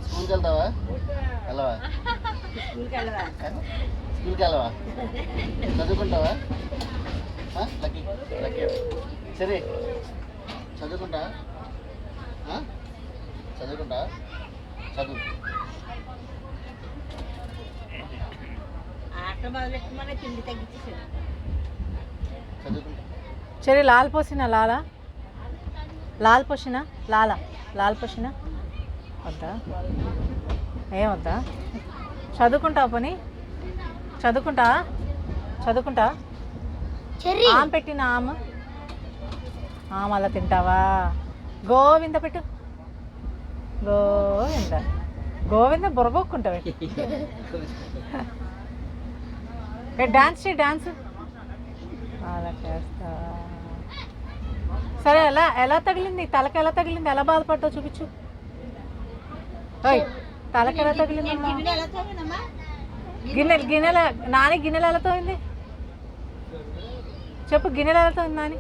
స్కూల్కి వెళ్తావా? వెళ్ళవా? స్కూల్కి వెళ్ళవా? చదువుకుంటావా? లక్కీ లక్కీ సరే చదువుకుంటా చదువుకుంటా చదువు చదువుకుంటా సరే లాల్ పోసిన లాలా లాల్ పోసిన లాలా లాల్ పోసిన వద్దా ఏమొద్దా? చదువుకుంటావు పని చదువుకుంటా చదువుకుంటా ఆమె పెట్టిన ఆమె అలా తింటావా? గోవింద పెట్టు గోవింద గోవింద బుర్రగొక్కుంటావు. డాన్స్ చేయి డాన్స్ అలా చేస్తా. సరే ఎలా ఎలా తగిలింది? తలకి ఎలా తగిలింది? ఎలా బాధపడ్డావు చూపించు. తలకి ఎలా తగిలిందమ్మా? గిన్నెల నాని గిన్నెలు ఎలా తోయింది చెప్పు. గిన్నెలు ఎలా తోయింది నాని?